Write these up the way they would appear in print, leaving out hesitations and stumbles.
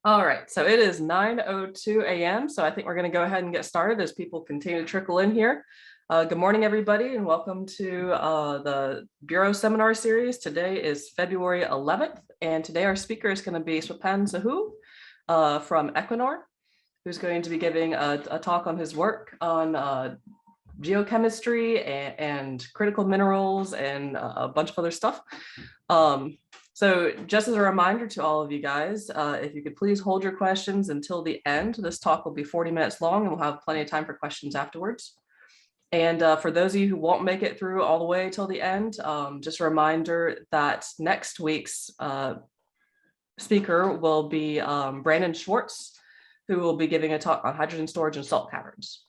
All right, so it is 9:02 a.m. So I think we're going to go ahead and get started as people continue to trickle in here. Good morning, everybody, and welcome to the Bureau Seminar Series. Today is February 11th, and today our speaker is going to be Swapan Sahoo from Equinor, who's going to be giving a talk on his work on geochemistry and critical minerals and a bunch of other stuff. So just as a reminder to all of you guys, if you could please hold your questions until the end. This talk will be 40 minutes long and we'll have plenty of time for questions afterwards. And for those of you who won't make it through all the way till the end, just a reminder that next week's speaker will be Brandon Schwartz, who will be giving a talk on hydrogen storage and salt caverns.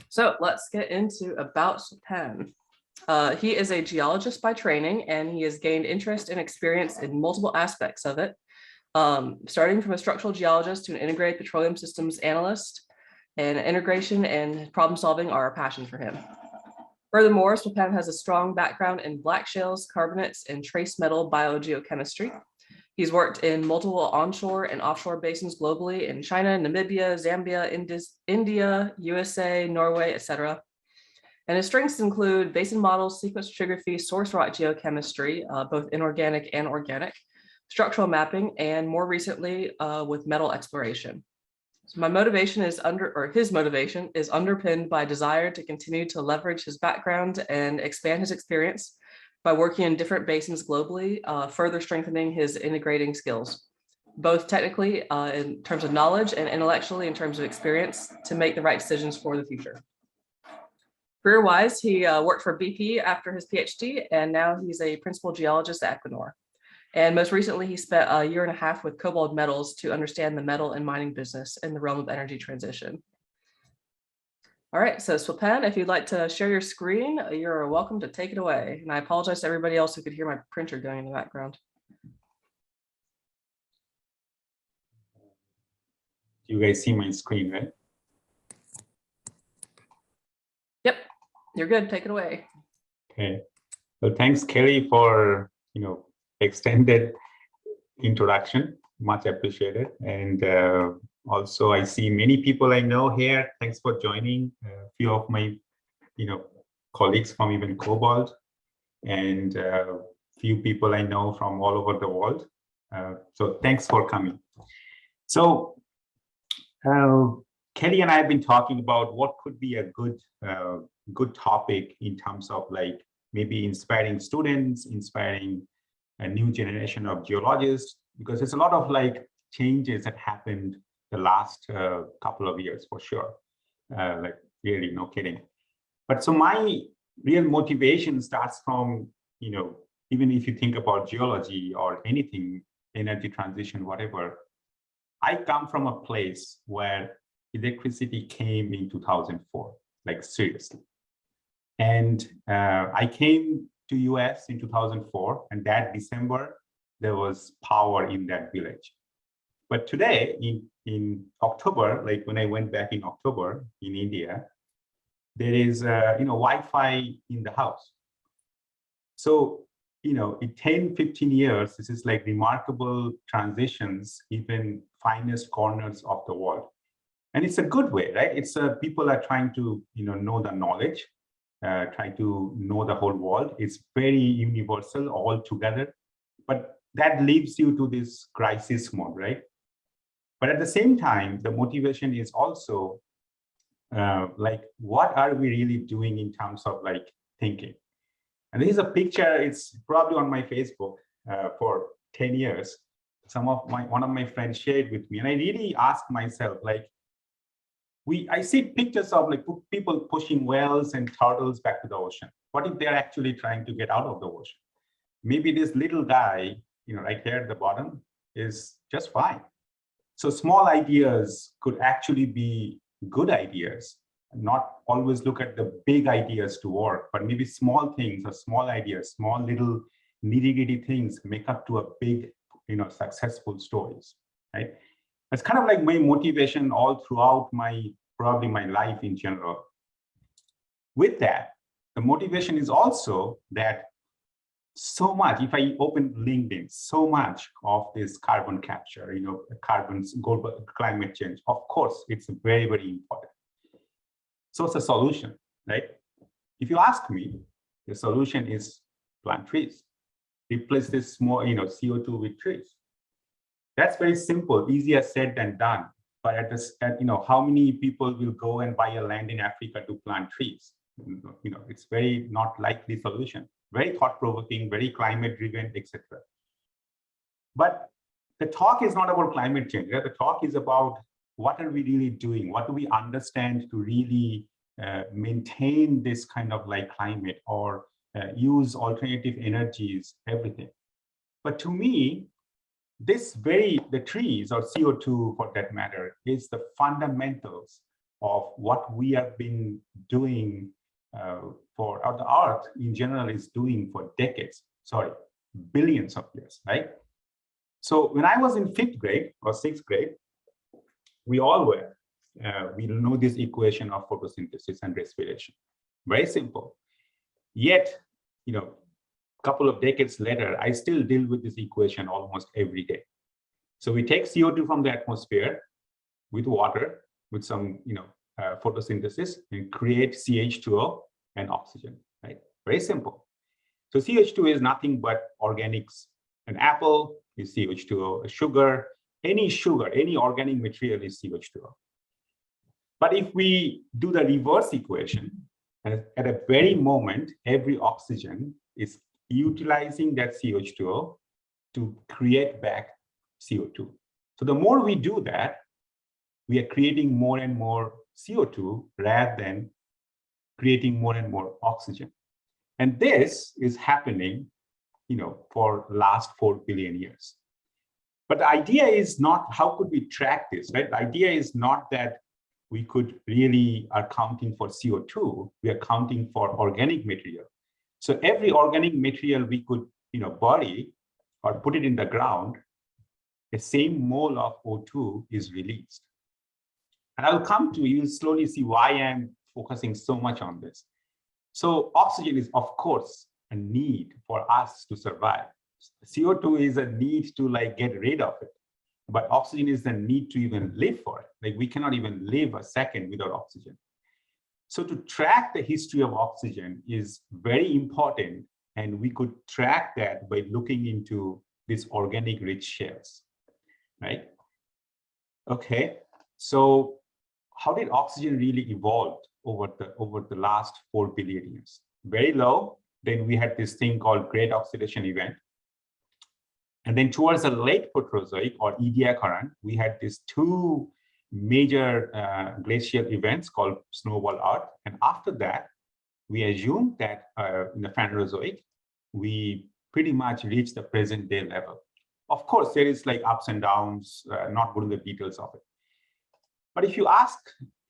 So let's get into about Swapan. He is a geologist by training, and he has gained interest and experience in multiple aspects of it, starting from a structural geologist to an integrated petroleum systems analyst, and integration and problem solving are a passion for him. Furthermore, Swapan has a strong background in black shales, carbonates, and trace metal biogeochemistry. He's worked in multiple onshore and offshore basins globally in China, Namibia, Zambia, India, USA, Norway, etc. And his strengths include basin models, sequence stratigraphy, source rock geochemistry, both inorganic and organic, structural mapping, and more recently with metal exploration. So my motivation is his motivation is underpinned by a desire to continue to leverage his background and expand his experience by working in different basins globally, further strengthening his integrating skills, both technically in terms of knowledge and intellectually in terms of experience to make the right decisions for the future. Career-wise, he worked for BP after his PhD, and now he's a principal geologist at Equinor. And most recently, he spent a year and a half with Cobalt Metals to understand the metal and mining business in the realm of energy transition. All right, so Swapan, if you'd like to share your screen, you're welcome to take it away. And I apologize to everybody else who could hear my printer going in the background. You guys see my screen, right? Yep, you're good. Take it away. Okay. So thanks, Kelly, for extended introduction. Much appreciated. And also, I see many people I know here. Thanks for joining. A few of my, colleagues from even Cobalt, and few people I know from all over the world. So thanks for coming. So Kelly and I have been talking about what could be a good topic in terms of like maybe inspiring students, inspiring a new generation of geologists, because there's a lot of like changes that happened the last couple of years for sure. Like really, no kidding. But so my real motivation starts from, even if you think about geology or anything, energy transition, whatever, I come from a place where electricity came in 2004, like seriously. And I came to US in 2004, and that December, there was power in that village. But today, in October, like when I went back in October in India, there is, Wi-Fi in the house. So, in 10, 15 years, this is like remarkable transitions, even finest corners of the world. And it's a good way, right? It's people are trying to, know the knowledge, try to know the whole world. It's very universal all together, but that leads you to this crisis mode, right? But at the same time, the motivation is also like, what are we really doing in terms of like thinking? And this is a picture, it's probably on my Facebook for 10 years. One of my friends shared with me, and I really asked myself, like, I see pictures of like people pushing whales and turtles back to the ocean. What if they're actually trying to get out of the ocean? Maybe this little guy, right here at the bottom is just fine. So small ideas could actually be good ideas, not always look at the big ideas to work, but maybe small things or small ideas, small little nitty-gritty things make up to a big, successful stories, right? It's kind of like my motivation all throughout probably my life in general. With that, the motivation is also that so much, if I open LinkedIn, so much of this carbon capture, carbon's global climate change, of course, it's very, very important. So it's a solution, right? If you ask me, the solution is plant trees. Replace this small, CO2 with trees. That's very simple, easier said than done. But how many people will go and buy a land in Africa to plant trees? It's very not likely solution. Very thought-provoking, very climate-driven, etc. But the talk is not about climate change. The talk is about what are we really doing? What do we understand to really maintain this kind of like climate or use alternative energies, everything. But to me, the trees or CO2 for that matter is the fundamentals of what we have been doing or the earth in general is doing for decades, billions of years, right? So when I was in 5th grade or 6th grade, we all were, we know this equation of photosynthesis and respiration, very simple. Yet, a couple of decades later, I still deal with this equation almost every day. So we take CO2 from the atmosphere with water, with some, photosynthesis and create CH2O and oxygen, right? Very simple. So CH2 is nothing but organics. An apple is CH2O, a sugar, any organic material is CH2O. But if we do the reverse equation, at a very moment, every oxygen is utilizing that CH2O to create back CO2. So the more we do that, we are creating more and more CO2 rather than creating more and more oxygen. And this is happening, for last 4 billion years. But the idea is not how could we track this, right? The idea is not that we could really are counting for CO2, we are counting for organic material. So every organic material we could, bury or put it in the ground, the same mole of O2 is released. And I'll come to you slowly see why I'm focusing so much on this. So oxygen is, of course, a need for us to survive. CO2 is a need to get rid of it. But oxygen is the need to even live for it. We cannot even live a second without oxygen. So to track the history of oxygen is very important. And we could track that by looking into these organic rich shales, right? Okay, so how did oxygen really evolve over the last 4 billion years? Very low. Then we had this thing called Great Oxidation Event. And then towards the late Proterozoic or Ediacaran, we had these 2 major glacial events called snowball Earth. And after that, we assume that in the Phanerozoic, we pretty much reached the present day level. Of course, there is ups and downs, not going into the details of it. But if you ask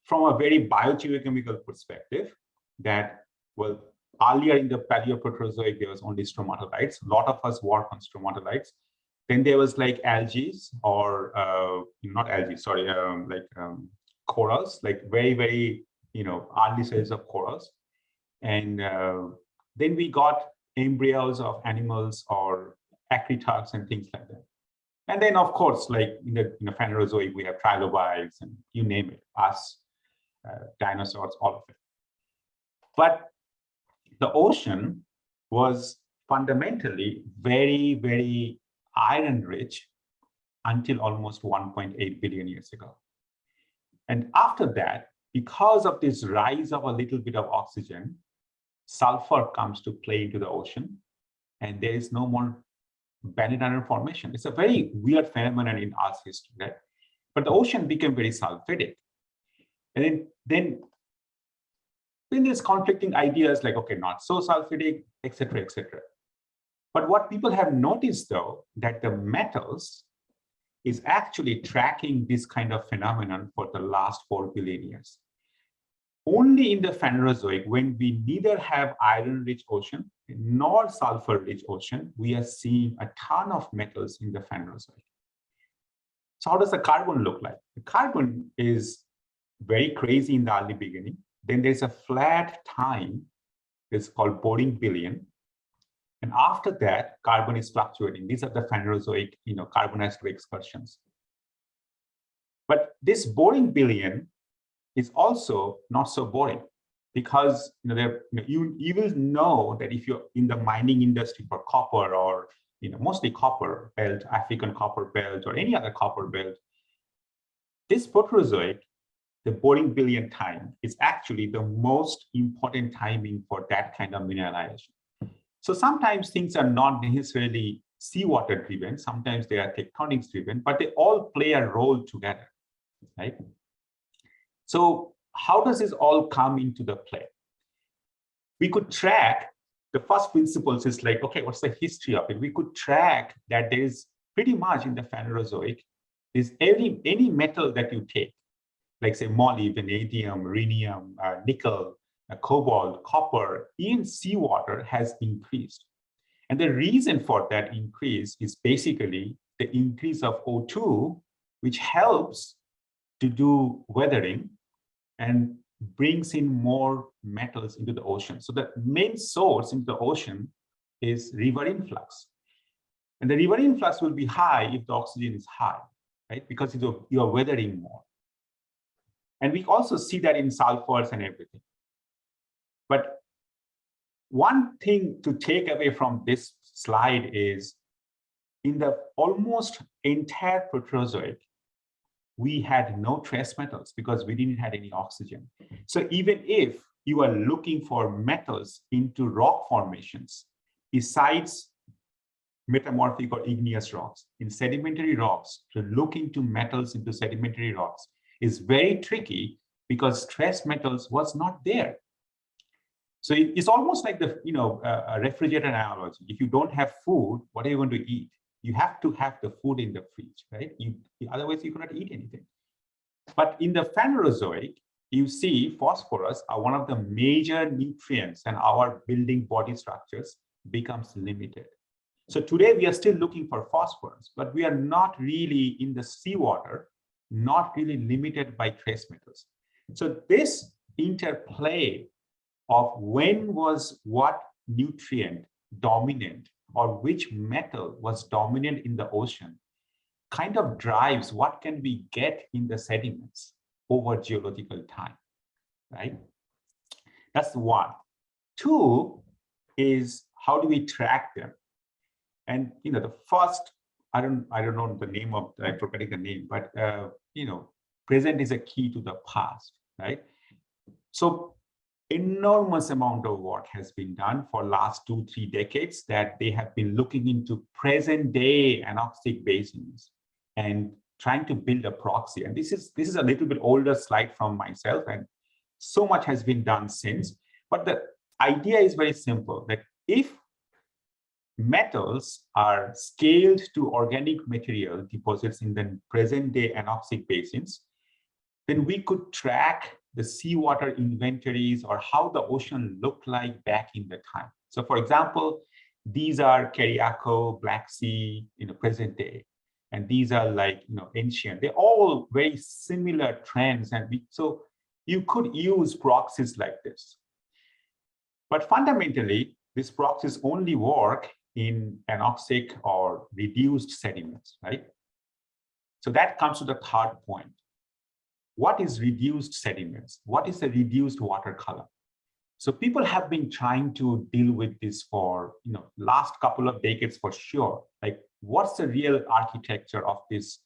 from a very biogeochemical perspective, that, well, earlier in the Paleoproterozoic, there was only stromatolites. A lot of us work on stromatolites. Then there was algae or not algae, sorry, corals, very, very, early cells of corals. And then we got embryos of animals or acritarchs and things like that. And then, of course, in the Phanerozoic, we have trilobites and you name it, us, dinosaurs, all of it. But the ocean was fundamentally very, very iron rich until almost 1.8 billion years ago. And after that, because of this rise of a little bit of oxygen, sulfur comes to play into the ocean, and there is no more banded iron formation. It's a very weird phenomenon in Earth's history, right? But the ocean became very sulfidic. And then there's conflicting ideas okay, not so sulfidic, etc., etc. But what people have noticed, though, that the metals is actually tracking this kind of phenomenon for the last 4 billion years. Only in the Phanerozoic, when we neither have iron-rich ocean nor sulfur-rich ocean, we are seeing a ton of metals in the Phanerozoic. So how does the carbon look like? The carbon is very crazy in the early beginning. Then there's a flat time, it's called boring billion. And after that, carbon is fluctuating. These are the Phanerozoic, carbonized excursions. But this boring billion is also not so boring, because you will know that if you're in the mining industry for copper, or mostly copper belt, African copper belt, or any other copper belt, this Proterozoic, the boring billion time, is actually the most important timing for that kind of mineralization. So sometimes things are not necessarily seawater driven, sometimes they are tectonics driven, but they all play a role together, right? So how does this all come into the play? We could track, the first principles is like, okay, what's the history of it? We could track that there is pretty much in the Phanerozoic, is any metal that you take, like say moly, vanadium, rhenium, nickel, cobalt, copper, even seawater has increased. And the reason for that increase is basically the increase of O2, which helps to do weathering and brings in more metals into the ocean. So the main source into the ocean is river influx. And the river influx will be high if the oxygen is high, right? Because you are weathering more. And we also see that in sulfurs and everything. But one thing to take away from this slide is, in the almost entire Proterozoic, we had no trace metals because we didn't have any oxygen. So even if you are looking for metals into rock formations, besides metamorphic or igneous rocks, in sedimentary rocks, to look into metals into sedimentary rocks is very tricky because trace metals was not there. So it's almost like the a refrigerator analogy. If you don't have food, what are you going to eat? You have to have the food in the fridge, right? Otherwise you cannot eat anything. But in the Phanerozoic, you see phosphorus are one of the major nutrients, and our building body structures becomes limited. So today we are still looking for phosphorus, but we are not really in the seawater, not really limited by trace metals. So this interplay of when was what nutrient dominant, or which metal was dominant in the ocean, kind of drives what can we get in the sediments over geological time, right? That's one. Two is, how do we track them? And the first, I don't know the name of, I'm forgetting the name, but present is a key to the past, right? So enormous amount of work has been done for last 2-3 decades, that they have been looking into present day anoxic basins and trying to build a proxy. And this is a little bit older slide from myself, and so much has been done since. But the idea is very simple, that if metals are scaled to organic material deposits in the present day anoxic basins, then we could track the seawater inventories or how the ocean looked like back in the time. So for example, these are Keriako, Black Sea, present day. And these are like, ancient. They're all very similar trends. And so you could use proxies like this. But fundamentally, these proxies only work in anoxic or reduced sediments, right? So that comes to the third point. What is reduced sediments? What is a reduced water column? So people have been trying to deal with this for last couple of decades for sure. Like, what's the real architecture of this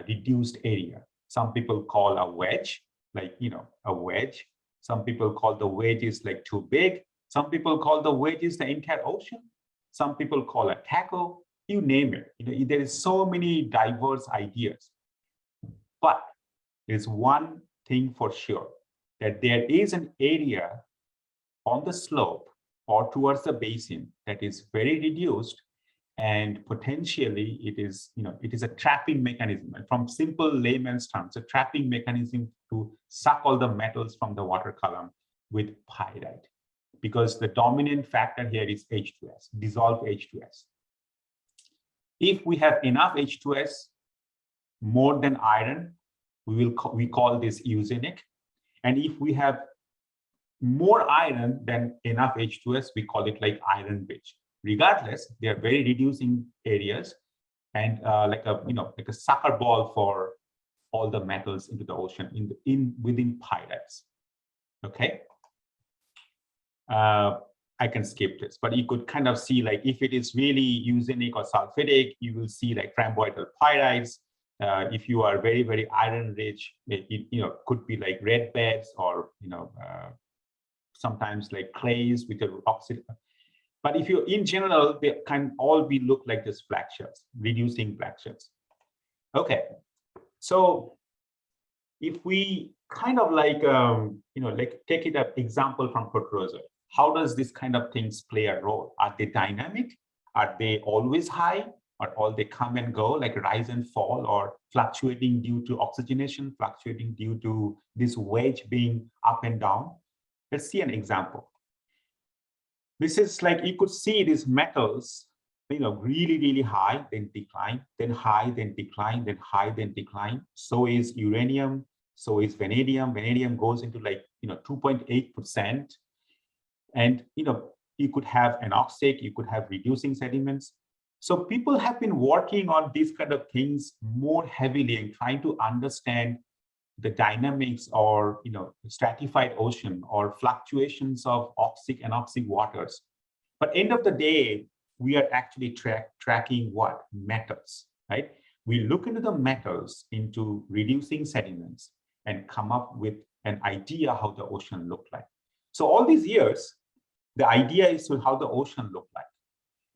reduced area? Some people call a wedge, like a wedge. Some people call the wedge is like too big. Some people call the wedge is the entire ocean. Some people call a taco. You name it. There is so many diverse ideas. But there's one thing for sure, that there is an area on the slope or towards the basin that is very reduced, and potentially it is a trapping mechanism. And from simple layman's terms, a trapping mechanism to suck all the metals from the water column with pyrite, because the dominant factor here is H2S, dissolved H2S. If we have enough H2S, more than iron, we call this eugenic. And if we have more iron than enough H2S, we call it like iron rich. regardless, they are very reducing areas and like a soccer ball for all the metals into the ocean within pyrites. Okay. I can skip this, but you could kind of see like if it is really usinic or sulfidic, you will see like rhomboidal pyrites. If you are very, very iron rich, it could be like red beds or sometimes like clays with the oxide. But if you in general, they can all be look like this black shells, reducing black shells. Okay, so if we kind of like like take it an example from Proterozoic, how does this kind of things play a role? Are they dynamic? Are they always high? Or all they come and go, like rise and fall, or fluctuating due to oxygenation, fluctuating due to this wedge being up and down? Let's see an example. This is like you could see these metals, really, really high, then decline, then high, then decline, then high, then decline. So is uranium, so is vanadium. Vanadium goes into like 2.8%. And you could have anoxic, you could have reducing sediments. So people have been working on these kind of things more heavily and trying to understand the dynamics or stratified ocean or fluctuations of oxic and anoxic waters. But end of the day, we are actually tracking what? Metals, right? We look into the metals into reducing sediments and come up with an idea how the ocean looked like. So all these years, the idea is to how the ocean looked like.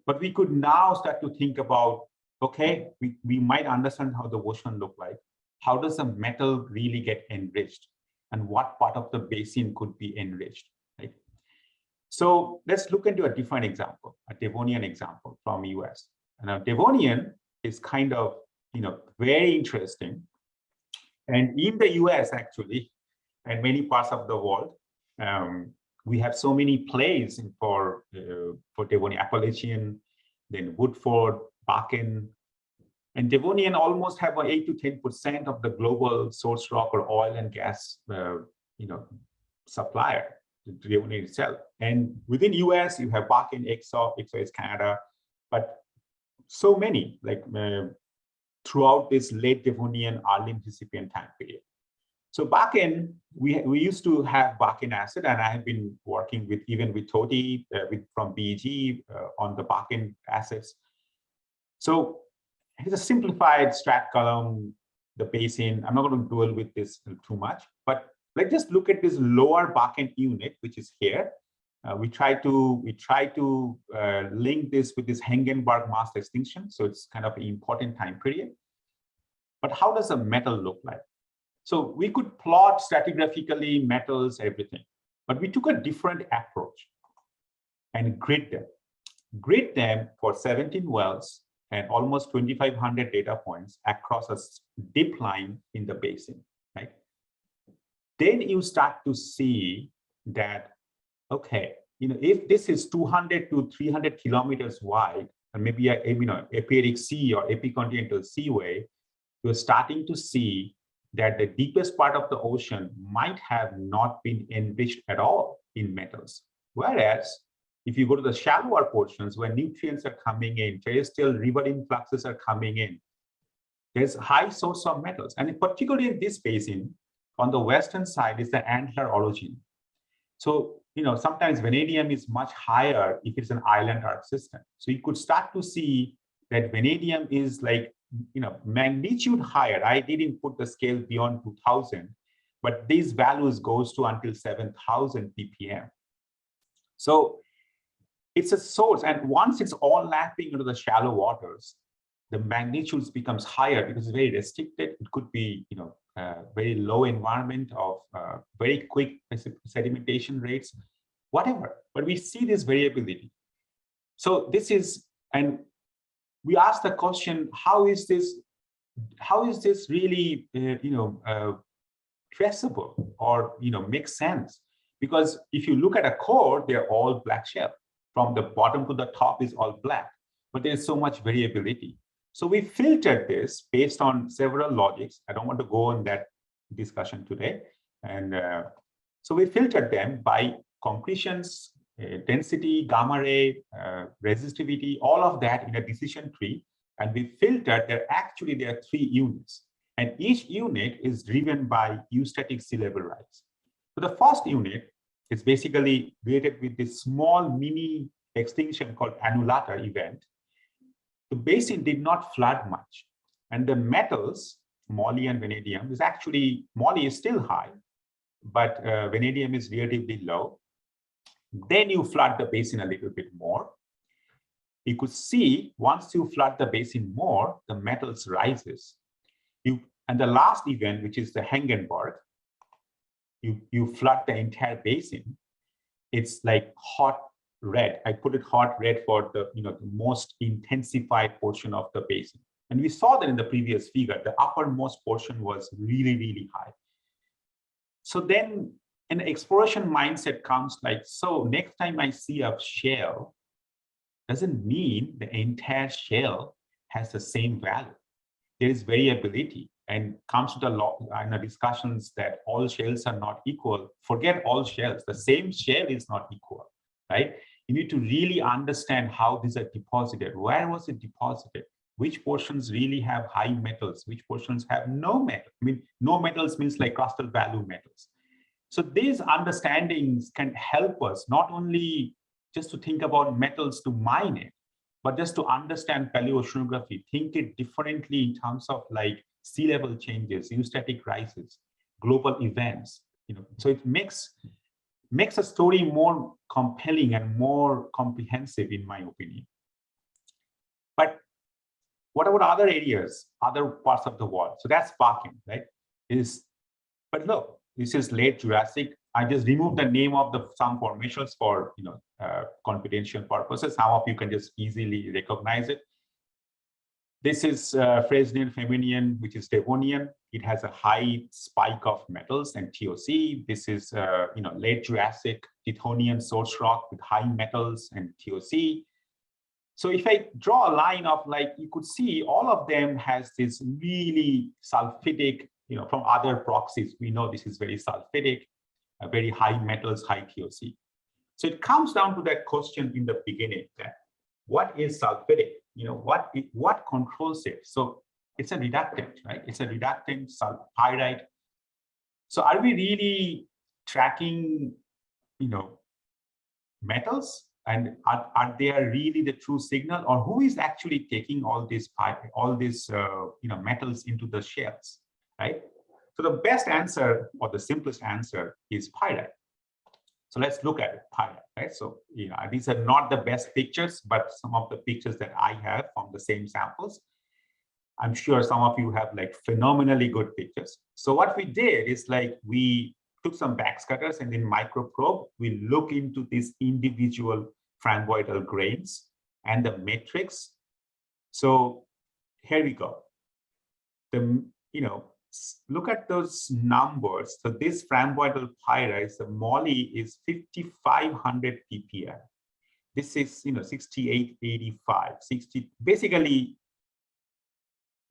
But we could now start to think about, okay, we might understand how the ocean looked like. How does the metal really get enriched? And what part of the basin could be enriched, right? So let's look into a different example, a Devonian example from US. And Devonian is kind of, very interesting. And in the US, actually, and many parts of the world, we have so many plays for Devonian, Appalachian, then Woodford, Bakken, and Devonian almost have 8 to 10% of the global source rock or oil and gas, supplier, Devonian itself. And within US, you have Bakken, Exxon is Canada, but so many like throughout this late Devonian, early Mississippian time period. So Bakken, we used to have Bakken asset, and I have been working with Toti from BG on the Bakken assets. So it's a simplified strat column, the basin. I'm not going to dwell with this too much, but let's just look at this lower Bakken unit, which is here. We try to link this with this Hengenberg mass extinction. So it's kind of an important time period. But how does a metal look like? So we could plot stratigraphically metals, everything, but we took a different approach and grid them for 17 wells and almost 2,500 data points across a dip line in the basin, right? Then you start to see that, okay, if this is 200 to 300 kilometers wide, and maybe a Epieric Sea or epicontinental seaway, you're starting to see that the deepest part of the ocean might have not been enriched at all in metals. Whereas if you go to the shallower portions where nutrients are coming in, terrestrial river influxes are coming in, there's high source of metals. And particularly in this basin, on the western side is the antler orogeny. So, sometimes vanadium is much higher if it's an island arc system. So you could start to see that vanadium is like, magnitude higher. I didn't put the scale beyond 2000, but these values goes to until 7,000 ppm. So it's a source, and once it's all lapping into the shallow waters, the magnitudes becomes higher because it's very restricted. It could be, very low environment of very quick sedimentation rates, whatever. But we see this variability. So this is, and we ask the question: how is this really, traceable or makes sense? Because if you look at a core, they're all black shell. From the bottom to the top is all black, but there's so much variability. So we filtered this based on several logics. I don't want to go on that discussion today. And so we filtered them by concretions, density, gamma ray, resistivity, all of that in a decision tree. And we filtered there are 3 units. And each unit is driven by eustatic sea level rise. So the first unit is basically related with this small mini extinction called annulata event. The basin did not flood much. And the metals, moly and vanadium, is actually, moly is still high, but vanadium is relatively low. Then you flood the basin a little bit more. You could see once you flood the basin more, the metals rises. And the last event, which is the Hengenberg, you flood the entire basin. It's like hot red. I put it hot red for the the most intensified portion of the basin. And we saw that in the previous figure, the uppermost portion was really, really high. So then an exploration mindset comes like, so next time I see a shale, doesn't mean the entire shale has the same value. There is variability, and comes to the discussions that all shales are not equal. Forget all shales. The same shale is not equal, right? You need to really understand how these are deposited. Where was it deposited? Which portions really have high metals? Which portions have no metal? I mean, no metals means like crustal value metals. So these understandings can help us not only just to think about metals to mine it, but just to understand paleoceanography, think it differently in terms of like sea level changes, eustatic rises, global events. So it makes a story more compelling and more comprehensive, in my opinion. But what about other areas, other parts of the world? So that's sparking, right? But look, this is late Jurassic. I just removed the name of some formations for confidential purposes. Some of you can just easily recognize it. This is Fresnel Feminian, which is Devonian. It has a high spike of metals and TOC. This is late Jurassic Tithonian source rock with high metals and TOC. So if I draw a line of like, you could see all of them has this really sulfidic, from other proxies, we know this is very sulfidic, very high metals, high TOC. So it comes down to that question in the beginning, that what is sulfidic? What controls it? So it's a reductant, right? It's a reductant, pyrite. So are we really tracking, metals? And are they really the true signal, or who is actually taking all these metals into the shales, right? So the best answer, or the simplest answer, is pyrite. So let's look at it, pyrite, right? So these are not the best pictures, but some of the pictures that I have from the same samples. I'm sure some of you have like phenomenally good pictures. So what we did is like we took some backscatters and then microprobe. We look into these individual rhomboidal grains and the matrix. So here we go. Look at those numbers. So this rhomboidal pyrite, the moly is 5,500 ppm. This is 6885, 60, basically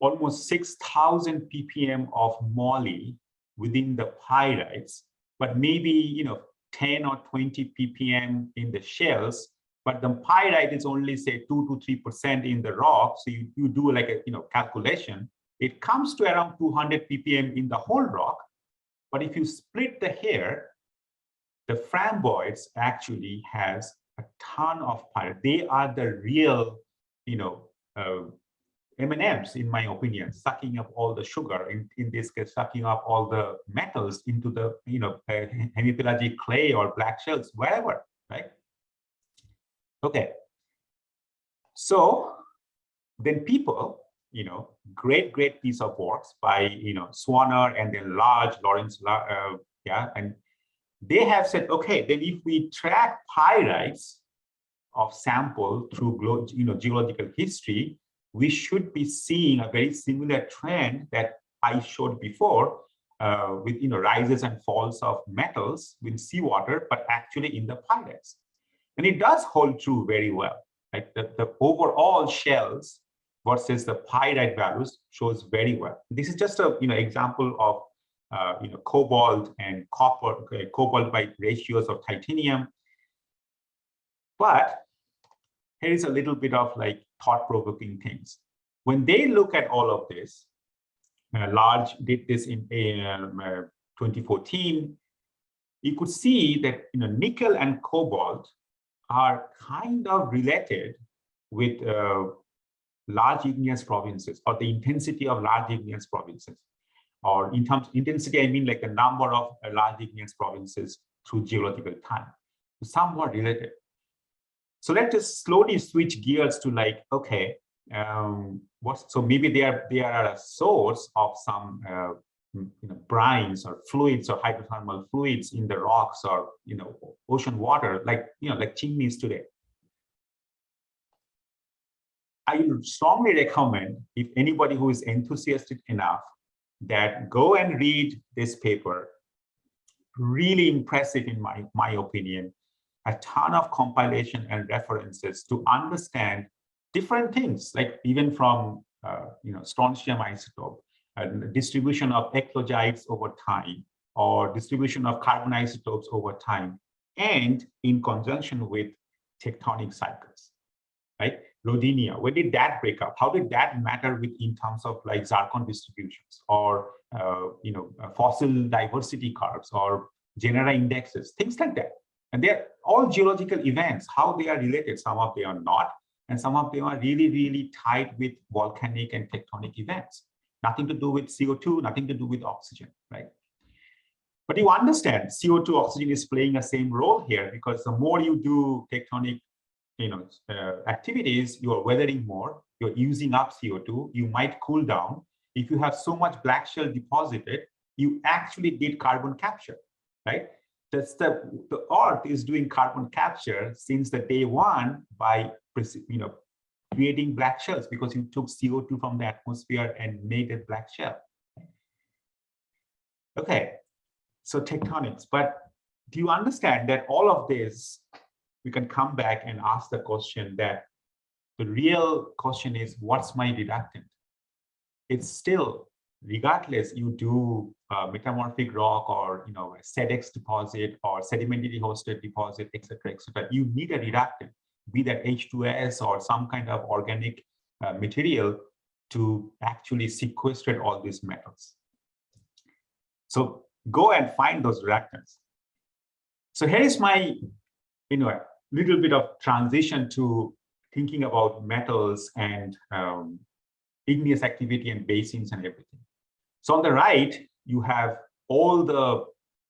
almost 6,000 ppm of moly within the pyrites, but maybe 10 or 20 ppm in the shales. But the pyrite is only say 2 to 3% in the rock. So you do like a calculation. It comes to around 200 ppm in the whole rock. But if you split the hair, the rhomboids actually has a ton of pyrite. They are the real, M&Ms, in my opinion, sucking up all the sugar, in this case, sucking up all the metals into the, hemipelagic clay or black shells, wherever, right? Okay. So then people, great piece of works by, Swanner and then Lawrence, and they have said, okay, then if we track pyrites of sample through, geological history, we should be seeing a very similar trend that I showed before with rises and falls of metals with seawater, but actually in the pyrites. And it does hold true very well. Like the overall shells versus the pyrite values shows very well. This is just a example of cobalt and copper, cobalt by ratios of titanium. But here is a little bit of like thought-provoking things. When they look at all of this, Large did this in 2014, you could see that nickel and cobalt are kind of related with large igneous provinces, or the intensity of large igneous provinces. Or in terms of intensity, I mean like the number of large igneous provinces through geological time. Somewhat related. So let's just slowly switch gears to like, okay, so maybe they are a source of some brines or fluids or hydrothermal fluids in the rocks or ocean water, like like chimneys today. I would strongly recommend, if anybody who is enthusiastic enough, that go and read this paper. Really impressive in my opinion. A ton of compilation and references to understand different things, like even from strontium isotope, distribution of eclogites over time, or distribution of carbon isotopes over time, and in conjunction with tectonic cycles, right? Rodinia, where did that break up? How did that matter in terms of like zircon distributions, or fossil diversity curves, or genera indexes, things like that. And they're all geological events. How they are related, some of them are not, and some of them are really, really tied with volcanic and tectonic events. Nothing to do with CO2, nothing to do with oxygen, right? But you understand CO2, oxygen is playing the same role here, because the more you do tectonic activities, you are weathering more, you're using up CO2, you might cool down. If you have so much black shell deposited, you actually did carbon capture, right? That's the Earth is doing carbon capture since the day one by creating black shells, because you took CO2 from the atmosphere and made a black shell. Okay, so tectonics, but do you understand that all of this, we can come back and ask the question that the real question is, what's my reductant? It's still, regardless you do metamorphic rock or a SEDEX deposit or sedimentary hosted deposit, etc., you need a reductant, be that H2S or some kind of organic material to actually sequestrate all these metals. So go and find those reductants. So here is my little bit of transition to thinking about metals and igneous activity and basins and everything. So on the right, you have all the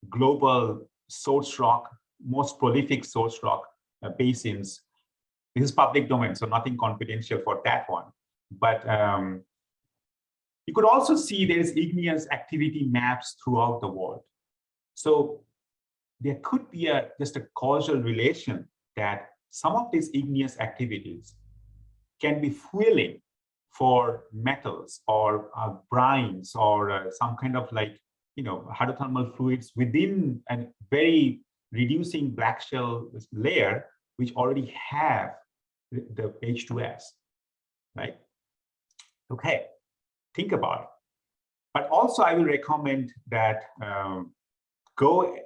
global source rock, most prolific source rock basins. This is public domain, so nothing confidential for that one. But you could also see there's igneous activity maps throughout the world. So there could be just a causal relation that some of these igneous activities can be fueling for metals or brines or some kind of like hydrothermal fluids within a very reducing black shell layer, which already have the H2S, right? Okay, think about it. But also I will recommend that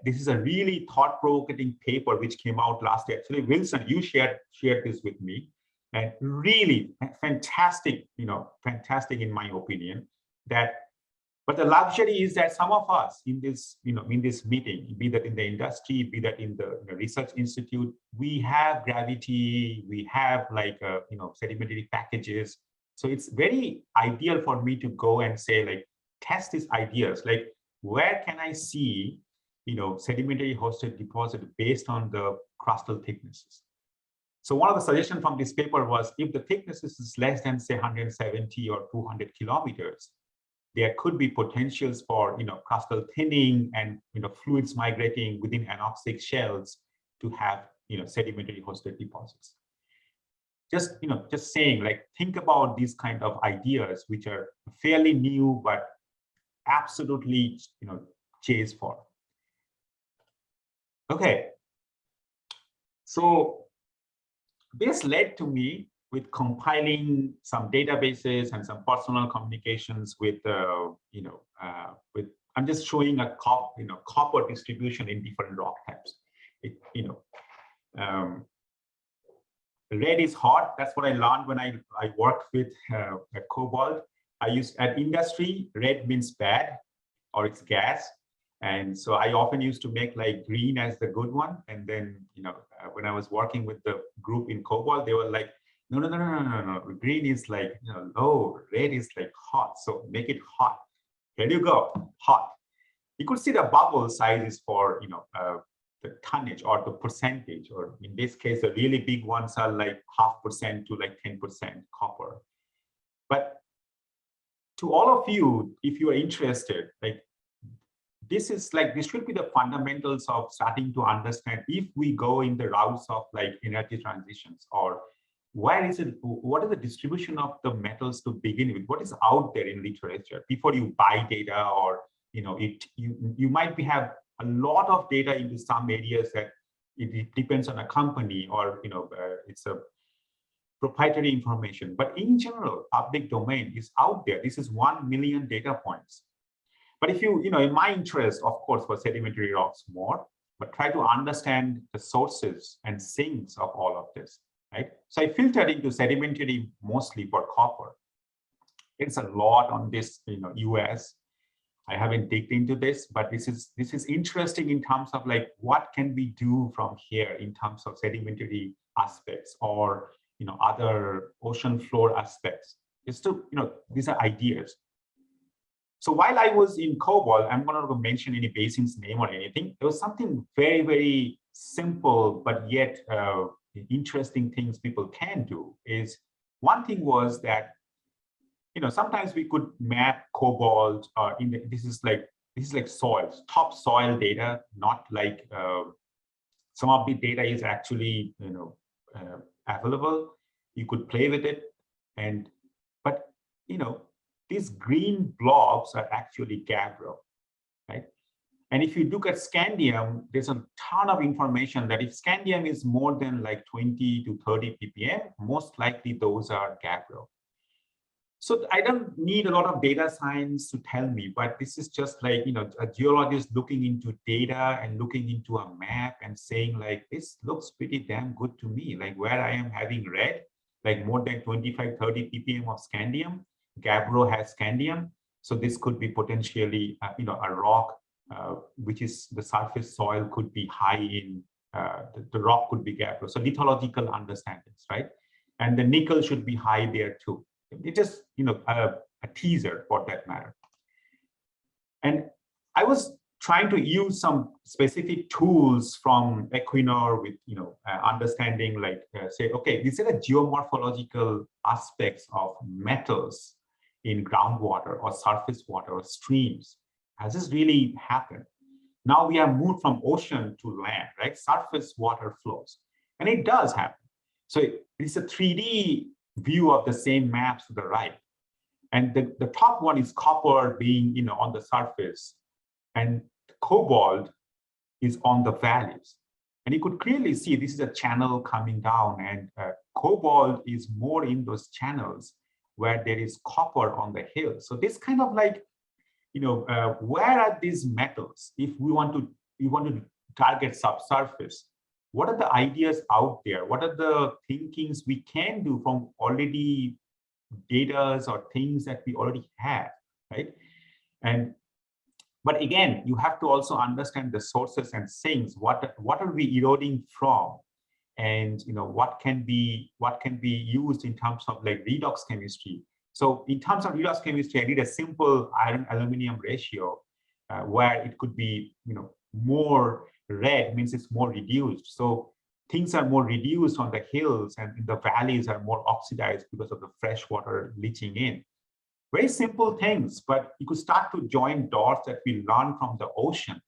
this is a really thought-provoking paper which came out last year. Actually, Wilson, you shared this with me, and really fantastic, fantastic in my opinion. But the luxury is that some of us in this, in this meeting, be that in the industry, be that in the research institute, we have gravity, we have like sedimentary packages. So it's very ideal for me to go and say, like, test these ideas, like where can I see sedimentary hosted deposit based on the crustal thicknesses. So one of the suggestions from this paper was, if the thicknesses is less than say 170 or 200 kilometers, there could be potentials for crustal thinning and fluids migrating within anoxic shells to have sedimentary hosted deposits. Just saying, like, think about these kind of ideas which are fairly new but absolutely chase for. Okay, so this led to me with compiling some databases and some personal communications with I'm just showing a copper distribution in different rock types. red is hot. That's what I learned when I worked with Cobalt. I used at industry, red means bad or it's gas. And so I often used to make like green as the good one. And then, when I was working with the group in Cobalt, they were like, no. Green is like, low, red is like hot. So make it hot. Here you go, hot. You could see the bubble size is for, the tonnage or the percentage, or in this case, the really big ones are like 0.5% to like 10% copper. But to all of you, if you are interested, like this should be the fundamentals of starting to understand if we go in the routes of like energy transitions, or what is the distribution of the metals to begin with? What is out there in literature before you buy data, or you might have a lot of data into some areas that it depends on a company, or it's a proprietary information. But in general, public domain is out there. This is 1 million data points. But if in my interest, of course, for sedimentary rocks more, but try to understand the sources and sinks of all of this, right? So I filtered into sedimentary mostly for copper. It's a lot on this, US. I haven't digged into this, but this is interesting in terms of like what can we do from here in terms of sedimentary aspects, or other ocean floor aspects. Just to these are ideas. So while I was in Cobalt, I'm not going to mention any basin's name or anything. There was something very, very simple, but yet interesting things people can do. Is one thing was that sometimes we could map Cobalt, this is like soils, top soil data, not like some of the data is actually available. You could play with it, but these green blobs are actually gabbro, right? And if you look at scandium, there's a ton of information that if scandium is more than like 20 to 30 ppm, most likely those are gabbro. So I don't need a lot of data science to tell me, but this is just like, a geologist looking into data and looking into a map and saying like, this looks pretty damn good to me. Like where I am having red, like more than 25, 30 ppm of scandium, gabbro has scandium. So this could be potentially, a rock, which is the surface soil could be high in, the rock could be gabbro. So lithological understandings, right? And the nickel should be high there too. It's just, a teaser for that matter. And I was trying to use some specific tools from Equinor with, understanding like, say, okay, these are the geomorphological aspects of metals in groundwater or surface water or streams. Has this really happened? Now we have moved from ocean to land, right? Surface water flows, and it does happen. So it's a 3D view of the same maps to the right. And the top one is copper being, on the surface, and cobalt is on the valleys. And you could clearly see this is a channel coming down, and cobalt is more in those channels where there is copper on the hill. So this kind of like, where are these metals? If we want to target subsurface, what are the ideas out there? What are the thinkings we can do from already data or things that we already have, right? But again, you have to also understand the sources and sinks. What are we eroding from? And what can be used in terms of like redox chemistry. So in terms of redox chemistry, I did a simple iron aluminum ratio where it could be more red means it's more reduced. So things are more reduced on the hills, and the valleys are more oxidized because of the fresh water leaching in. Very simple things, but you could start to join dots that we learn from the ocean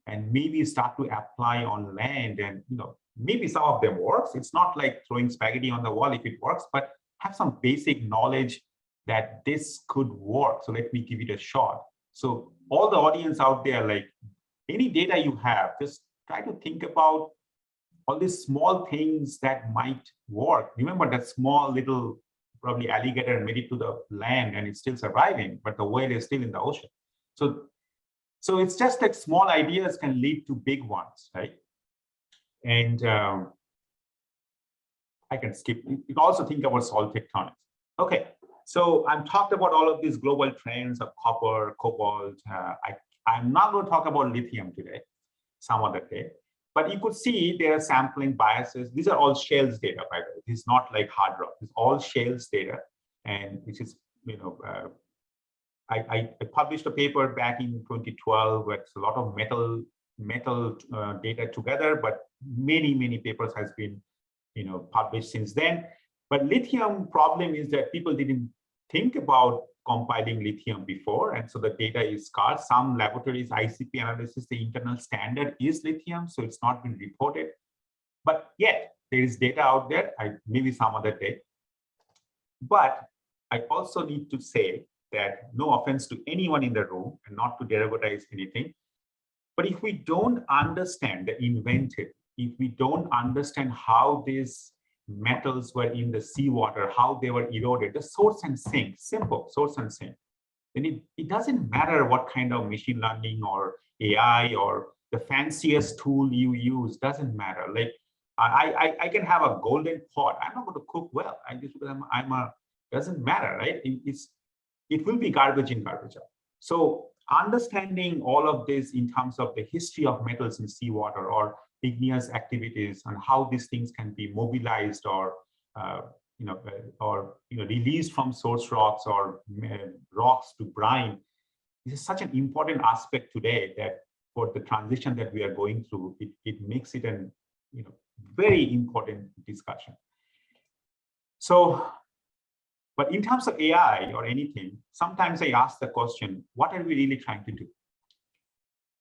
and maybe start to apply on land. And maybe some of them works. It's not like throwing spaghetti on the wall if it works, but have some basic knowledge that this could work. So let me give it a shot. So all the audience out there, like any data you have, just try to think about all these small things that might work. Remember that small little probably alligator made it to the land and it's still surviving, but the whale is still in the ocean. So it's just like small ideas can lead to big ones, right? And I can skip. You can also think about salt tectonics. Okay, so I've talked about all of these global trends of copper, cobalt. I'm not going to talk about lithium today, some other day. But you could see there are sampling biases. These are all Shales data, by the way. This is not like hard rock. It's all Shales data, and which is, you know, I published a paper back in 2012 with a lot of metal data together, but many papers has been, you know, published since then. But lithium problem is that people didn't think about compiling lithium before, and so the data is scarce. Some laboratories, ICP analysis, the internal standard is lithium, so it's not been reported. But yet there is data out there. Maybe some other day. But I also need to say that, no offense to anyone in the room, and not to derogatize anything, but if we don't understand the invented, if we don't understand how these metals were in the seawater, how they were eroded, the source and sink, simple source and sink, then it doesn't matter what kind of machine learning or AI or the fanciest tool you use, doesn't matter. Like I can have a golden pot. I'm not going to cook well. I just because doesn't matter, right? It will be garbage in, garbage out. So understanding all of this in terms of the history of metals in seawater or igneous activities and how these things can be mobilized or released from source rocks or rocks to brine. This is such an important aspect today that for the transition that we are going through, it makes it an very important discussion. So, but in terms of AI or anything, sometimes I ask the question, what are we really trying to do?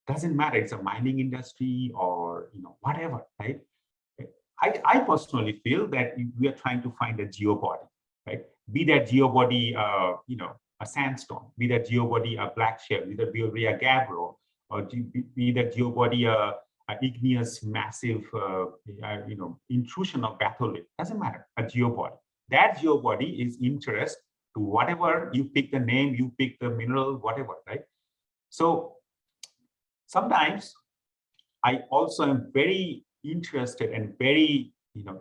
Doesn't matter, it's a mining industry or whatever, right? I personally feel that we are trying to find a geobody, right? Be that geobody, a sandstone, be that geobody a black shale, be that geobody a gabbro, or be that geobody a igneous massive, intrusion of batholith. Doesn't matter, a geobody. That geobody is interest to whatever you pick the name, you pick the mineral, whatever, right? So sometimes I also am very interested and very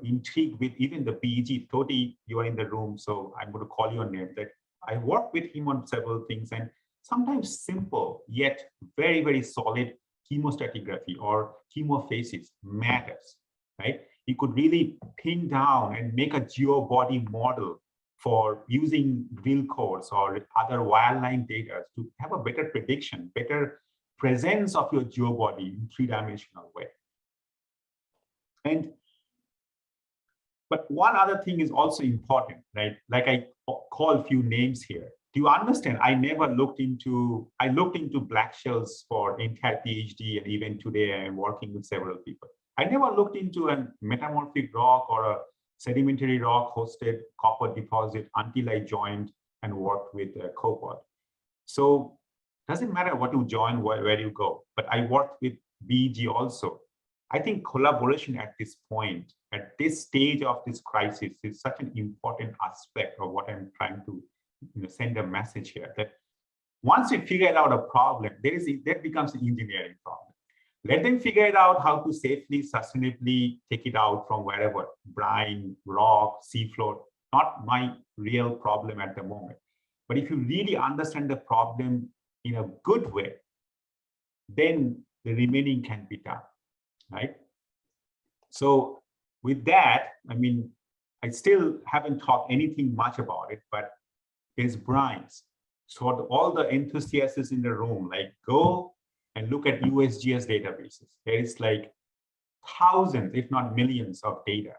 intrigued with even the PEG. Toti, you are in the room, so I'm going to call your name. That I work with him on several things, and sometimes simple yet very solid chemostratigraphy or chemophases matters, right? You could really pin down and make a geobody model for using drill cores or other wireline data to have a better prediction, better presence of your geobody in three-dimensional way. But one other thing is also important, right? Like I call a few names here. Do you understand? I looked into black shales for entire PhD, and even today I'm working with several people. I never looked into a metamorphic rock or a sedimentary rock hosted copper deposit until I joined and worked with Cobalt. So doesn't matter what you join, where you go, but I worked with BEG also. I think collaboration at this point, at this stage of this crisis, is such an important aspect of what I'm trying to send a message here, that once we figure out a problem, that becomes an engineering problem. Let them figure it out how to safely, sustainably take it out from wherever, brine, rock, seafloor, not my real problem at the moment. But if you really understand the problem in a good way, then the remaining can be done, right? So with that, I still haven't talked anything much about it, but there's brines. So all the enthusiasts in the room, like go and look at USGS databases. There is like thousands, if not millions of data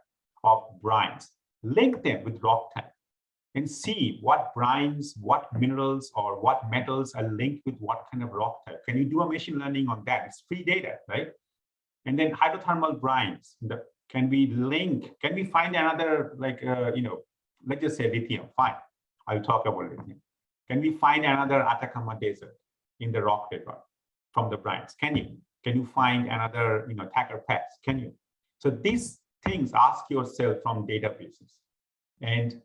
of brines. Link them with rock type and see what brines, what minerals, or what metals are linked with what kind of rock type. Can you do a machine learning on that? It's free data, right? And then hydrothermal brines. Can we find another, let's just say lithium, fine. I'll talk about lithium. Can we find another Atacama Desert in the rock paper from the brines? Can you find another, Thacker Pass? Can you? So these things, ask yourself from databases. And,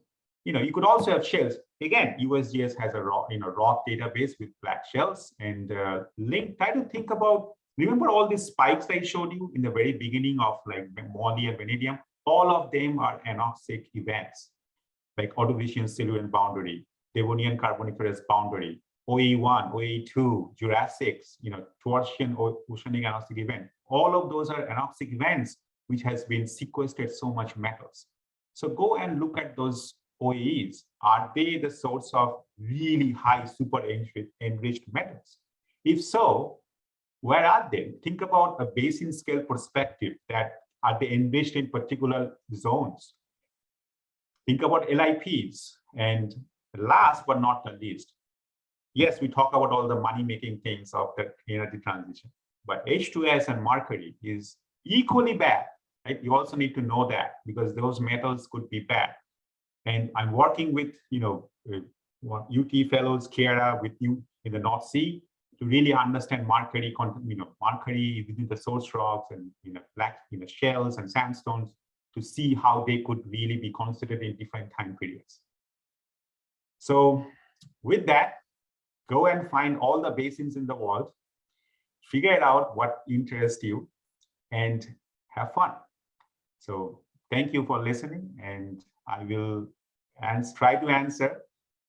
you could also have shales. Again, USGS has a rock database with black shales, and try to think about, remember all these spikes I showed you in the very beginning of like moly and vanadium? all of them are anoxic events, like Ordovician Silurian boundary, Devonian Carboniferous boundary, OE1, OE2, Jurassic, Toarcian oceanic anoxic event. All of those are anoxic events which has been sequestered so much metals. So go and look at those OEs. Are they the source of really high super enriched metals? If so, where are they? Think about a basin scale perspective, that are they enriched in particular zones? Think about LIPs. And last but not the least, yes, we talk about all the money-making things of the energy transition, but H2S and mercury is equally bad, right? You also need to know that, because those metals could be bad. And I'm working with, UT fellows, Kiara, with you in the North Sea to really understand mercury, mercury within the source rocks and shales and sandstones, to see how they could really be considered in different time periods. So with that, go and find all the basins in the world, figure out what interests you, and have fun. So thank you for listening, and I will try to answer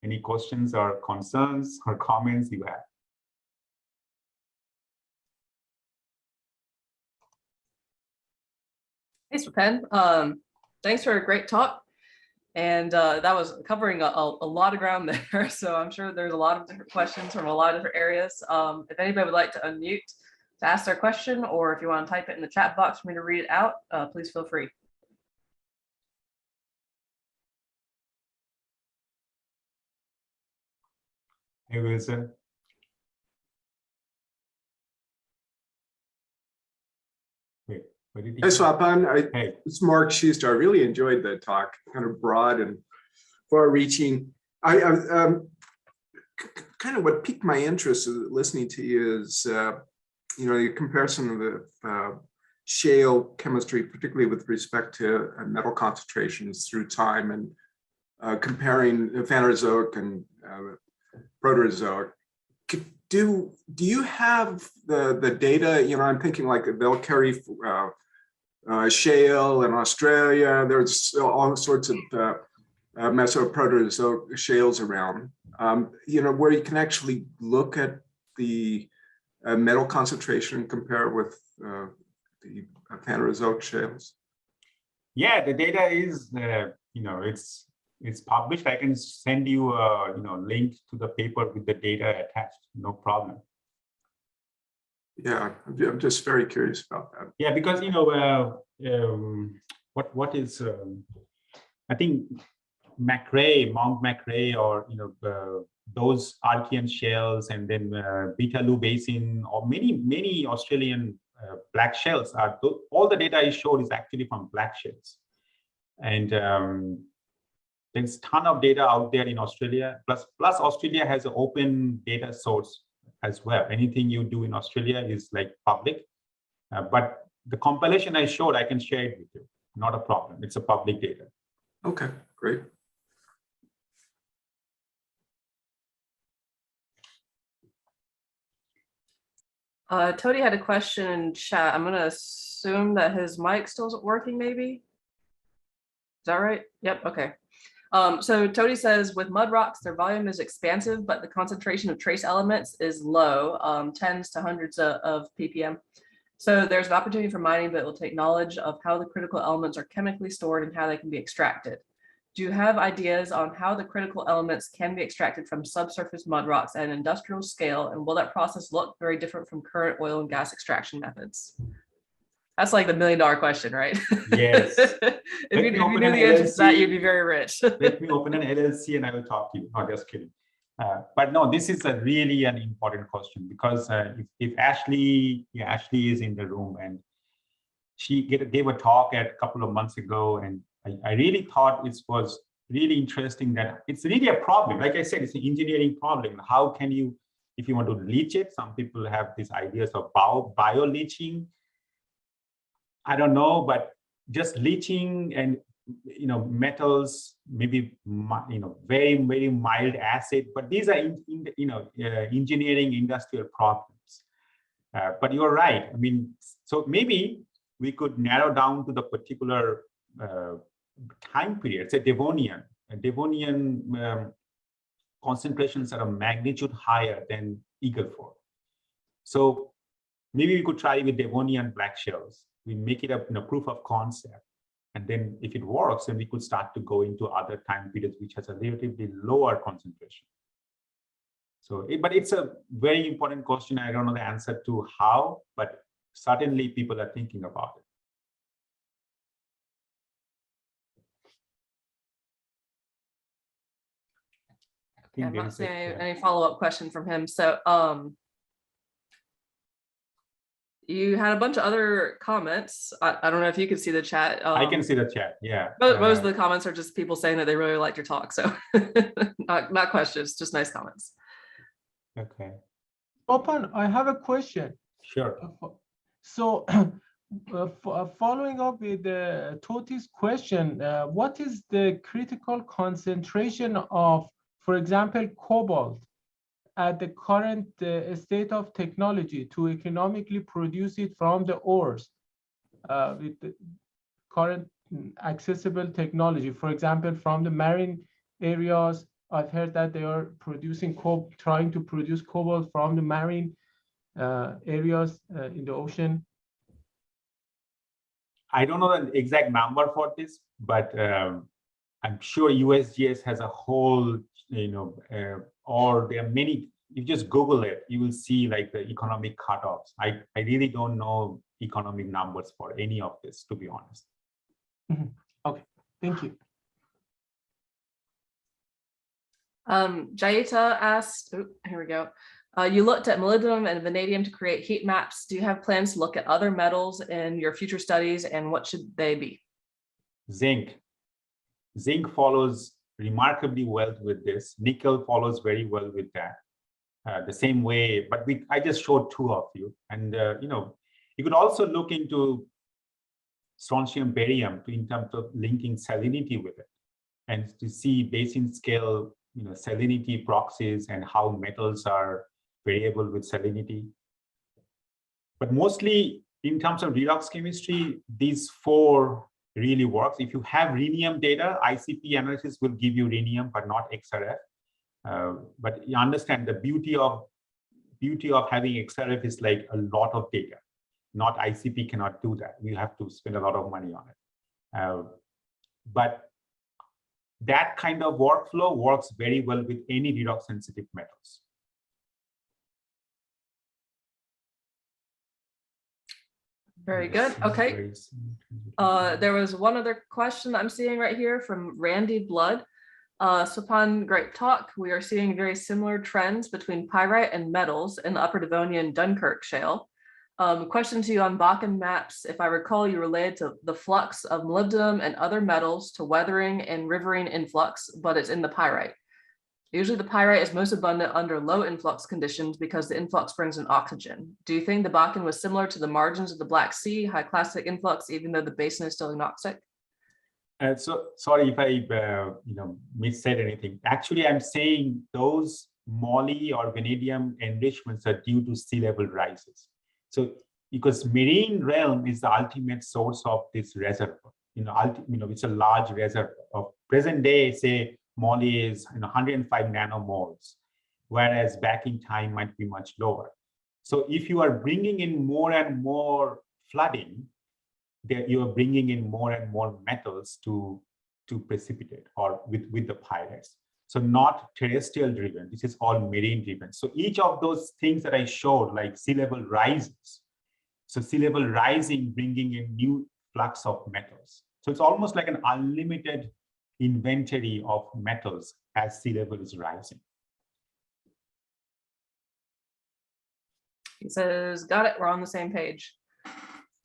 any questions or concerns or comments you have. Hey, Swapan. Thanks for a great talk. And that was covering a lot of ground there. So I'm sure there's a lot of different questions from a lot of different areas. If anybody would like to unmute to ask their question, or if you want to type it in the chat box for me to read it out, please feel free. Hey, Wilson. Wait, what did he Hey, Swapan. Hey. It's Mark Schuster. I really enjoyed the talk, kind of broad and far-reaching. Kind of what piqued my interest listening to you is, the comparison of the shale chemistry, particularly with respect to metal concentrations through time, and comparing Phanerozoic and Proterozoic. Do you have the data? I'm thinking like the Valkyrie shale in Australia. There's all sorts of Mesoproterozoic shales around. Where you can actually look at the metal concentration and compare with the Phanerozoic shales. Yeah, the data is, it's published. I can send you a link to the paper with the data attached. No problem. Yeah, I'm just very curious about that. Yeah, because what is I think Mount McRae, or those Archean shales, and then Beetaloo Basin, or many Australian black shales are all the data I showed is actually from black shales, and there's a ton of data out there in Australia. Plus Australia has an open data source as well. Anything you do in Australia is like public, but the compilation I showed, I can share it with you. Not a problem. It's a public data. Okay, great. Tony had a question in chat. I'm going to assume that his mic still isn't working, maybe. Is that right? Yep. Okay. So Tony says, with mud rocks, their volume is expansive, but the concentration of trace elements is low, tens to hundreds of ppm. So there's an opportunity for mining, but it will take knowledge of how the critical elements are chemically stored and how they can be extracted. Do you have ideas on how the critical elements can be extracted from subsurface mud rocks at an industrial scale? And will that process look very different from current oil and gas extraction methods? That's like the $1 million question, right? Yes. if you knew the answer to that, you'd be very rich. Let me open an LLC and I will talk to you. No, just kidding. But no, this is really an important question, because if Ashley is in the room, and she gave a talk a couple of months ago, and I really thought it was really interesting that it's really a problem. Like I said, it's an engineering problem. How can you, if you want to leach it, some people have these ideas of bio-leaching. I don't know, but just leaching and metals, maybe very, very mild acid, but these are engineering industrial problems. But you're right. I mean, so maybe we could narrow down to the particular time period, say Devonian, concentrations are a magnitude higher than Eagle Ford. So maybe we could try with Devonian black shells. We make it a proof of concept. And then if it works, then we could start to go into other time periods which has a relatively lower concentration. So, but it's a very important question. I don't know the answer to how, but certainly people are thinking about it. I'm not seeing any follow-up question from him. So you had a bunch of other comments. I don't know if you can see the chat. I can see the chat, yeah. Most of the comments are just people saying that they really liked your talk. So not questions, just nice comments. Okay. Swapan, I have a question. Sure. So following up with Toti's question, what is the critical concentration of, for example, cobalt at the current state of technology to economically produce it from the ores with the current accessible technology? For example, from the marine areas, I've heard that they are producing trying to produce cobalt from the marine areas in the ocean. I don't know the exact number for this, but I'm sure USGS has a whole, or there are many. You just Google it, you will see like the economic cutoffs. I really don't know economic numbers for any of this, to be honest. Okay, thank you. Jaita asked, here we go. You looked at molybdenum and vanadium to create heat maps. Do you have plans to look at other metals in your future studies, and what should they be? Zinc. Zinc follows remarkably well with this. Nickel follows very well with that. The same way, but I just showed two of you. And, you could also look into strontium barium in terms of linking salinity with it and to see basin scale, salinity proxies and how metals are variable with salinity. But mostly in terms of redox chemistry, these four really works. If you have rhenium data, ICP analysis will give you rhenium, but not XRF. But you understand the beauty of having XRF is like a lot of data. Not ICP cannot do that. We have to spend a lot of money on it. But that kind of workflow works very well with any redox sensitive metals. Very good. Okay. There was one other question I'm seeing right here from Randy Blood. Swapan, great talk. We are seeing very similar trends between pyrite and metals in the Upper Devonian Dunkirk shale. Question to you on Bakken maps. If I recall, you related to the flux of molybdenum and other metals to weathering and riverine influx, but it's in the pyrite. Usually the pyrite is most abundant under low influx conditions because the influx brings in oxygen. Do you think the Bakken was similar to the margins of the Black Sea, high classic influx, even though the basin is still anoxic? So sorry if I missaid anything. Actually, I'm saying those moly or vanadium enrichments are due to sea level rises. So because marine realm is the ultimate source of this reservoir. It's a large reservoir of present day. Say moly is 105 nanomoles, whereas back in time might be much lower. So if you are bringing in more and more flooding, you are bringing in more and more metals to precipitate or with the pyrites. So not terrestrial driven, this is all marine driven. So each of those things that I showed, like sea level rises. So sea level rising, bringing in new flux of metals. So it's almost like an unlimited inventory of metals as sea level is rising. He says, got it, we're on the same page.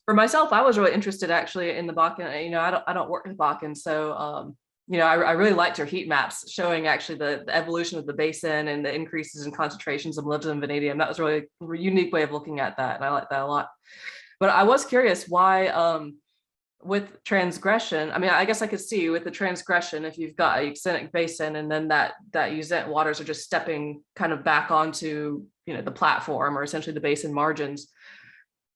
For myself, I was really interested actually in the Bakken. I don't work in the Bakken, so I really liked your heat maps showing actually the evolution of the basin and the increases in concentrations of molybdenum and vanadium. That was really a unique way of looking at that, and I like that a lot. But I was curious why, with transgression, I guess I could see with the transgression, if you've got a eutenic basin and then that eutenic waters are just stepping kind of back onto the platform or essentially the basin margins.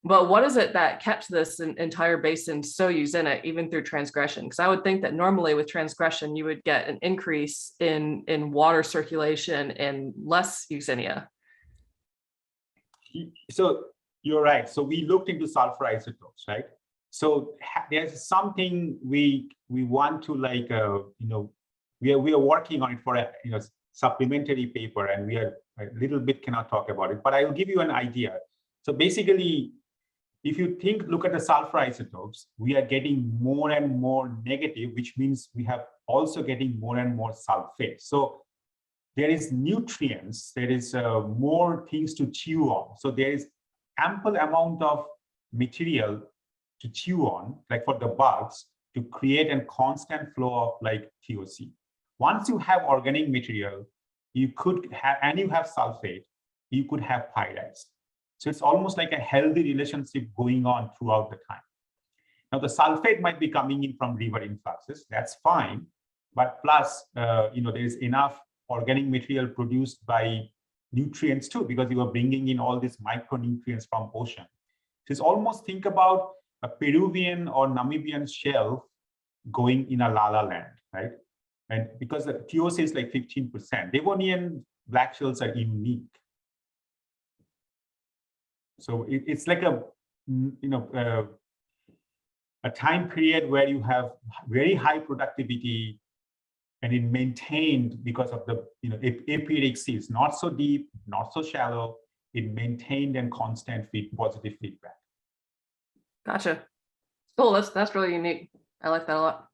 But what is it that kept this entire basin so eugenic, even through transgression? Because I would think that normally with transgression, you would get an increase in water circulation and less eugenia. So you're right. So we looked into sulfur isotopes, right? So there's something we want to like, we are working on it for a supplementary paper, and we are a little bit cannot talk about it, but I will give you an idea. So basically, if you look at the sulfur isotopes, we are getting more and more negative, which means we have also getting more and more sulfate. So there is nutrients, there is more things to chew on. So there is ample amount of material to chew on, like for the bugs, to create a constant flow of like TOC. Once you have organic material, you could have, and you have sulfate, you could have pyrites. So it's almost like a healthy relationship going on throughout the time. Now the sulfate might be coming in from river influxes, that's fine, but plus, there is enough organic material produced by nutrients too, because you are bringing in all these micronutrients from ocean. So it's almost think about a Peruvian or Namibian shelf going in a la land, right? And because the TOC is like 15%, Devonian black shells are unique. So it's like a time period where you have very high productivity, and it maintained because of the aperic seas, not so deep, not so shallow. It maintained and constant positive feedback. Gotcha. Cool. That's really unique. I like that a lot.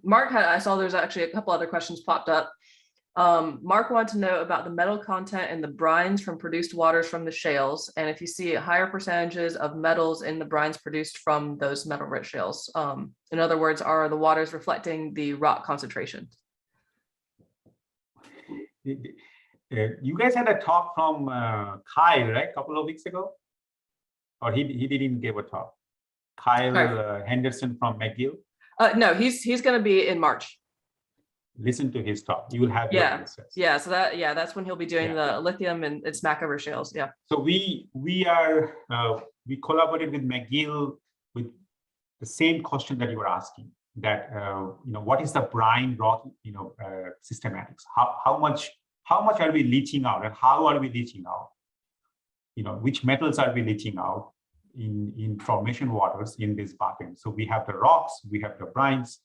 Mark I saw there's actually a couple other questions popped up. Mark wanted to know about the metal content in the brines from produced waters from the shales, and if you see higher percentages of metals in the brines produced from those metal-rich shales. In other words, are the waters reflecting the rock concentration? You guys had a talk from Kyle, right, a couple of weeks ago? Or he didn't give a talk? Kyle Henderson from McGill? No, he's going to be in March. Listen to his talk. You will have your answers. Yeah. So that's when he'll be doing the lithium and its Smackover shales. Yeah. So we collaborated with McGill with the same question that you were asking. That what is the brine rock systematics? How much are we leaching out, and how are we leaching out? Which metals are we leaching out in formation waters in this bucket? So we have the rocks, we have the brines.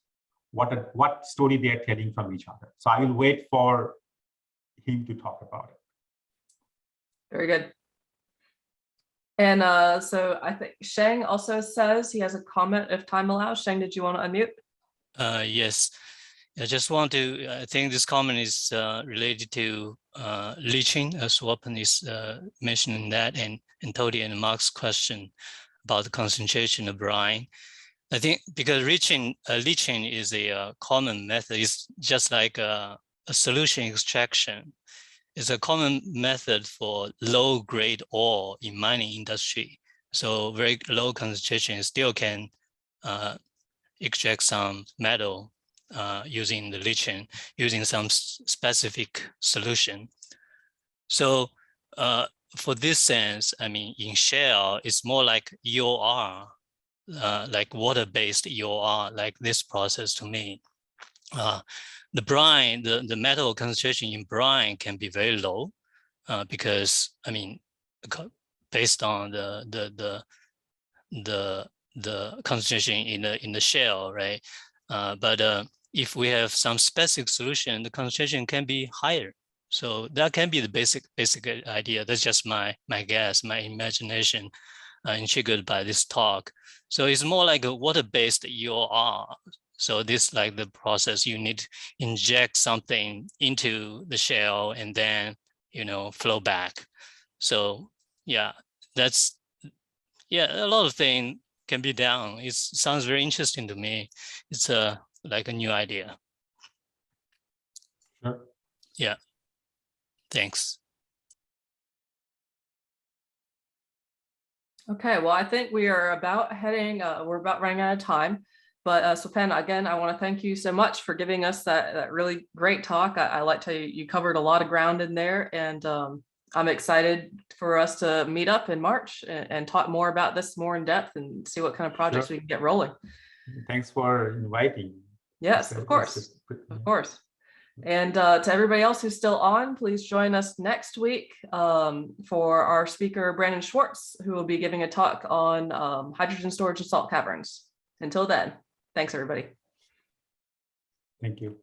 What story they are telling from each other. So I will wait for him to talk about it. Very good. And so I think Sheng also says he has a comment if time allows. Sheng, did you want to unmute? Yes, I just want to, I think this comment is related to leaching, as Swapan is mentioning that, and Todi and Mark's question about the concentration of brine. I think because leaching is a common method. It's just like a solution extraction. It's a common method for low-grade ore in mining industry. So very low concentration still can extract some metal using the leaching, using some specific solution. So for this sense, I mean, in shale, it's more like EOR. Like water-based EOR, like this process to me. The brine, the metal concentration in brine can be very low because, I mean, based on the concentration in the shale, right? But if we have some specific solution, the concentration can be higher. So that can be the basic idea. That's just my guess, my imagination. Intrigued by this talk. So it's more like a water-based EOR. So this like the process, you need to inject something into the shale and then, flow back. So yeah, that's, a lot of things can be done. It sounds very interesting to me. It's like a new idea. Sure. Yeah, thanks. Okay, well, I think we are about we're about running out of time. But Swapan, again, I want to thank you so much for giving us that really great talk. I liked how you covered a lot of ground in there. And I'm excited for us to meet up in March and talk more about this more in depth and see what kind of projects we can get rolling. Thanks for inviting. Yes, of course. Of course. And to everybody else who's still on, please join us next week for our speaker, Brandon Schwartz, who will be giving a talk on hydrogen storage and salt caverns. Until then, thanks, everybody. Thank you.